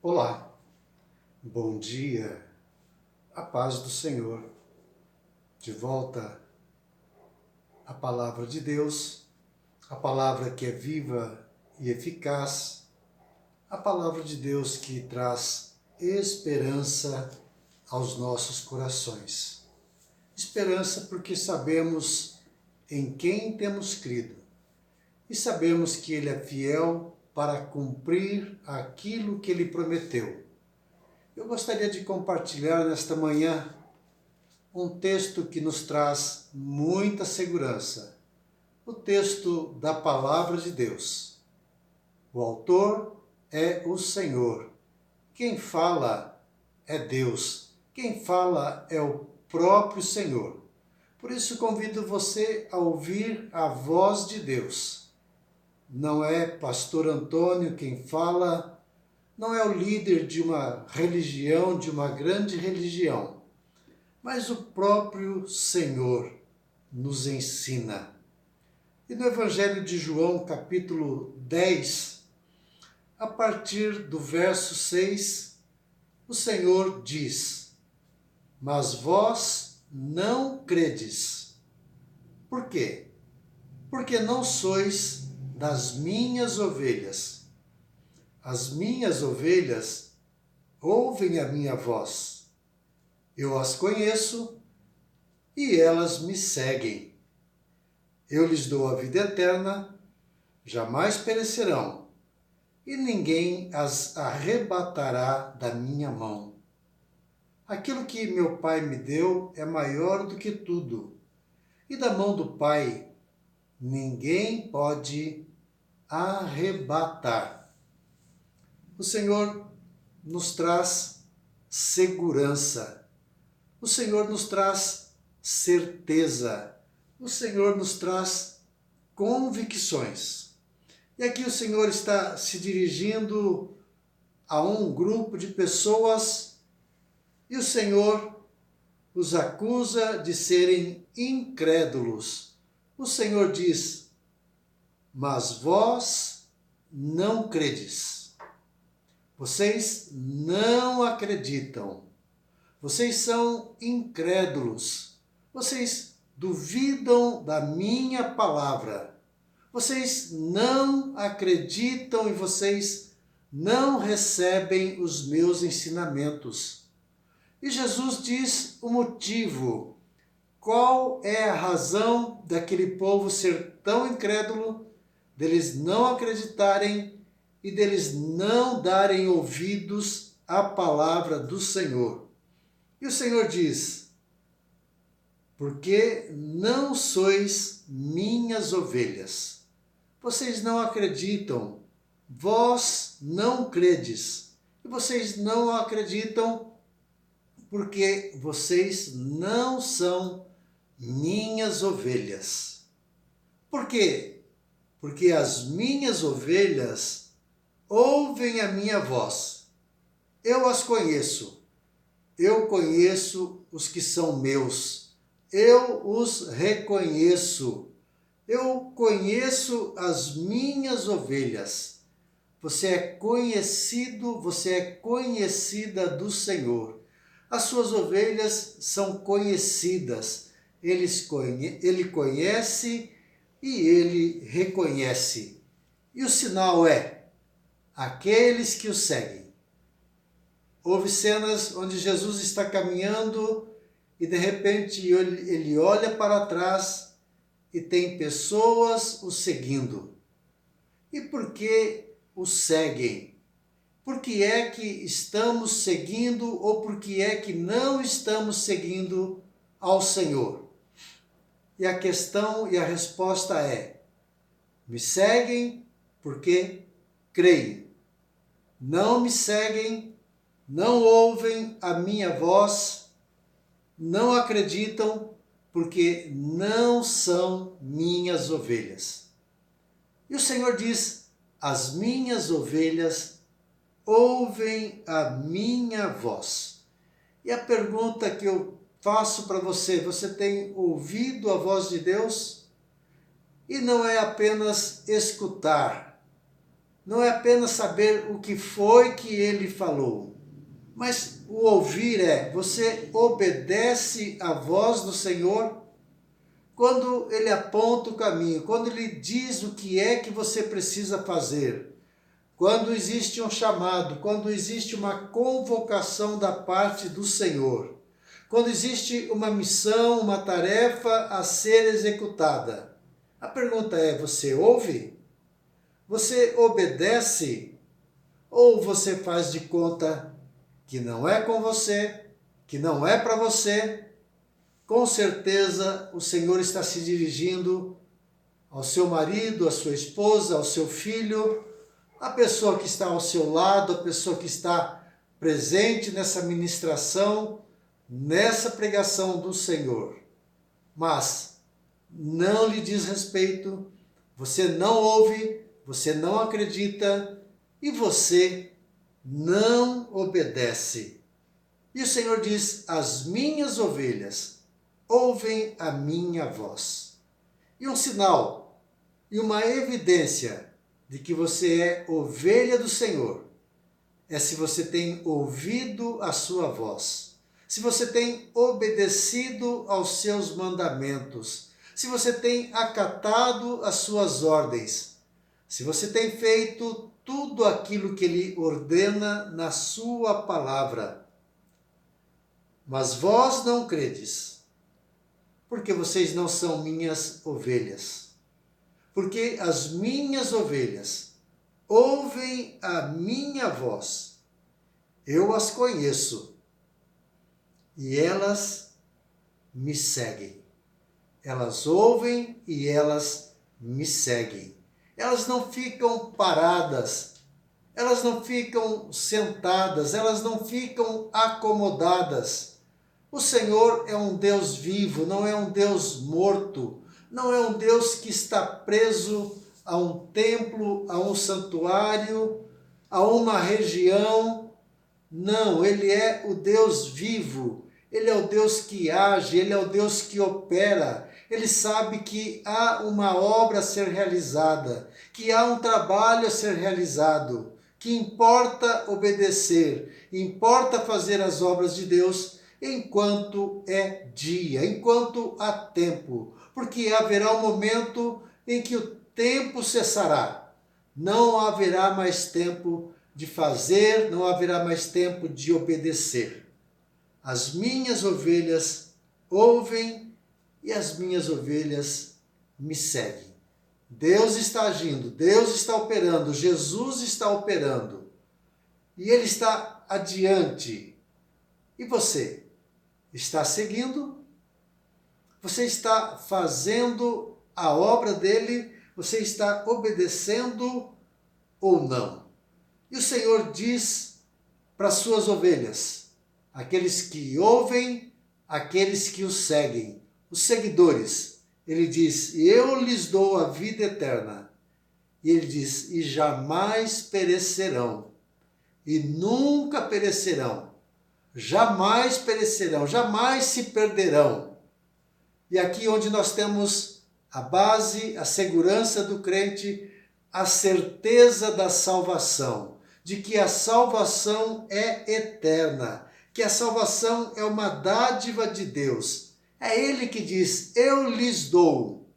Olá, bom dia, a paz do Senhor. De volta à palavra de Deus, a palavra que é viva e eficaz, a palavra de Deus que traz esperança aos nossos corações. Esperança porque sabemos em quem temos crido e sabemos que Ele é fiel para cumprir aquilo que Ele prometeu. Eu gostaria de compartilhar nesta manhã um texto que nos traz muita segurança. O texto da Palavra de Deus. O autor é o Senhor. Quem fala é Deus. Quem fala é o próprio Senhor. Por isso convido você a ouvir a voz de Deus. Não é pastor Antônio quem fala, não é o líder de uma religião, de uma grande religião, mas o próprio Senhor nos ensina. E no Evangelho de João, capítulo 10, a partir do verso 6, o Senhor diz: Mas vós não credes. Por quê? Porque não sois das minhas ovelhas. As minhas ovelhas ouvem a minha voz. Eu as conheço e elas me seguem. Eu lhes dou a vida eterna, jamais perecerão, e ninguém as arrebatará da minha mão. Aquilo que meu Pai me deu é maior do que tudo, e da mão do Pai ninguém pode arrebatar. O Senhor nos traz segurança. O Senhor nos traz certeza. O Senhor nos traz convicções. E aqui o Senhor está se dirigindo a um grupo de pessoas e o Senhor os acusa de serem incrédulos. O Senhor diz: Mas vós não credes. Vocês não acreditam. Vocês são incrédulos. Vocês duvidam da minha palavra. Vocês não acreditam e vocês não recebem os meus ensinamentos. E Jesus diz o motivo. Qual é a razão daquele povo ser tão incrédulo, deles não acreditarem e deles não darem ouvidos à palavra do Senhor? E o Senhor diz: Porque não sois minhas ovelhas. Vocês não acreditam, vós não credes. E vocês não acreditam porque vocês não são minhas ovelhas. Por quê? Porque as minhas ovelhas ouvem a minha voz. Eu as conheço. Eu conheço os que são meus. Eu os reconheço. Eu conheço as minhas ovelhas. Você é conhecido, você é conhecida do Senhor. As suas ovelhas são conhecidas. Ele conhece e ele reconhece. E o sinal é aqueles que o seguem. Houve cenas onde Jesus está caminhando e de repente ele olha para trás e tem pessoas o seguindo. E por que o seguem? Por que é que estamos seguindo ou por que é que não estamos seguindo ao Senhor? E a questão e a resposta é: me seguem porque creem. Não me seguem, não ouvem a minha voz, não acreditam porque não são minhas ovelhas. E o Senhor diz: as minhas ovelhas ouvem a minha voz. E a pergunta que eu faço para você: você tem ouvido a voz de Deus? E não é apenas escutar, não é apenas saber o que foi que ele falou, mas o ouvir você obedece à voz do Senhor? Quando ele aponta o caminho, quando ele diz o que é que você precisa fazer, quando existe um chamado, quando existe uma convocação da parte do Senhor, quando existe uma missão, uma tarefa a ser executada, a pergunta é: você ouve? Você obedece? Ou você faz de conta que não é com você, que não é para você? Com certeza o Senhor está se dirigindo ao seu marido, à sua esposa, ao seu filho, à pessoa que está ao seu lado, a pessoa que está presente nessa ministração, nessa pregação do Senhor. Mas não lhe diz respeito, você não ouve, você não acredita e você não obedece. E o Senhor diz: as minhas ovelhas ouvem a minha voz. E um sinal e uma evidência de que você é ovelha do Senhor é se você tem ouvido a sua voz, se você tem obedecido aos seus mandamentos, se você tem acatado as suas ordens, se você tem feito tudo aquilo que ele ordena na sua palavra. Mas vós não credes, porque vocês não são minhas ovelhas. Porque as minhas ovelhas ouvem a minha voz. Eu as conheço e elas me seguem. Elas ouvem e elas me seguem. Elas não ficam paradas, elas não ficam sentadas, elas não ficam acomodadas. O Senhor é um Deus vivo, não é um Deus morto, não é um Deus que está preso a um templo, a um santuário, a uma região. Não, Ele é o Deus vivo, Ele é o Deus que age, Ele é o Deus que opera. Ele sabe que há uma obra a ser realizada, que há um trabalho a ser realizado, que importa obedecer, importa fazer as obras de Deus enquanto é dia, enquanto há tempo, porque haverá um momento em que o tempo cessará. Não haverá mais tempo de fazer, não haverá mais tempo de obedecer. As minhas ovelhas ouvem e as minhas ovelhas me seguem. Deus está agindo, Deus está operando, Jesus está operando. E Ele está adiante. E você? Está seguindo? Você está fazendo a obra dele? Você está obedecendo ou não? E o Senhor diz para as suas ovelhas, aqueles que ouvem, aqueles que o seguem, os seguidores, ele diz: eu lhes dou a vida eterna. E ele diz: e jamais perecerão, e nunca perecerão. Jamais perecerão, jamais se perderão. E aqui onde nós temos a base, a segurança do crente, a certeza da salvação, de que a salvação é eterna, que a salvação é uma dádiva de Deus. É Ele que diz: eu lhes dou.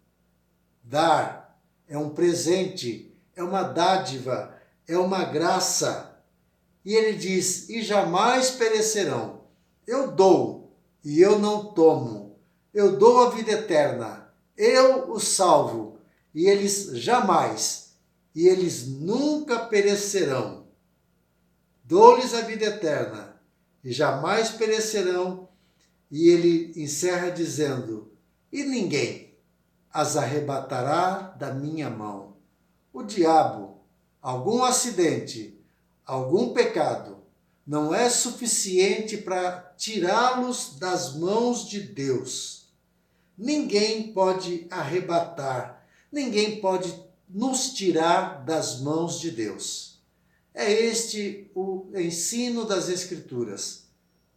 Dar é um presente, é uma dádiva, é uma graça. E ele diz: e jamais perecerão. Eu dou e eu não tomo. Eu dou a vida eterna. Eu os salvo. E eles jamais, e eles nunca perecerão. Dou-lhes a vida eterna e jamais perecerão. E ele encerra dizendo: e ninguém as arrebatará da minha mão. O diabo, algum acidente, algum pecado, não é suficiente para tirá-los das mãos de Deus. Ninguém pode arrebatar, ninguém pode nos tirar das mãos de Deus. É este o ensino das Escrituras.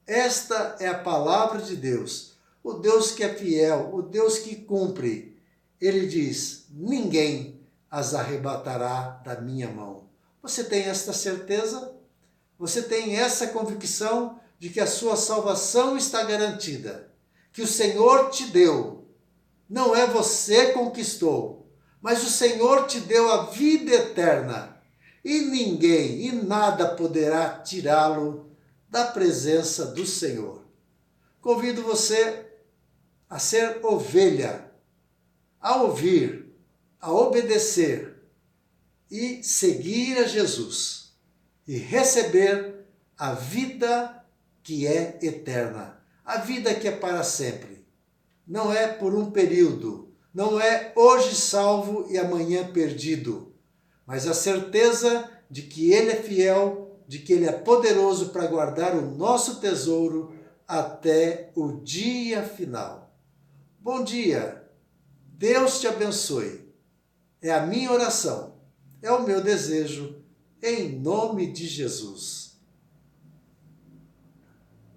Esta é a palavra de Deus, o Deus que é fiel, o Deus que cumpre. Ele diz: ninguém as arrebatará da minha mão. Você tem esta certeza? Você tem essa convicção de que a sua salvação está garantida, que o Senhor te deu. Não é você conquistou, mas o Senhor te deu a vida eterna. E ninguém e nada poderá tirá-lo da presença do Senhor. Convido você a ser ovelha, a ouvir, a obedecer e seguir a Jesus e receber a vida que é eterna, a vida que é para sempre. Não é por um período, não é hoje salvo e amanhã perdido, mas a certeza de que Ele é fiel, de que Ele é poderoso para guardar o nosso tesouro até o dia final. Bom dia, Deus te abençoe. É a minha oração, é o meu desejo, em nome de Jesus.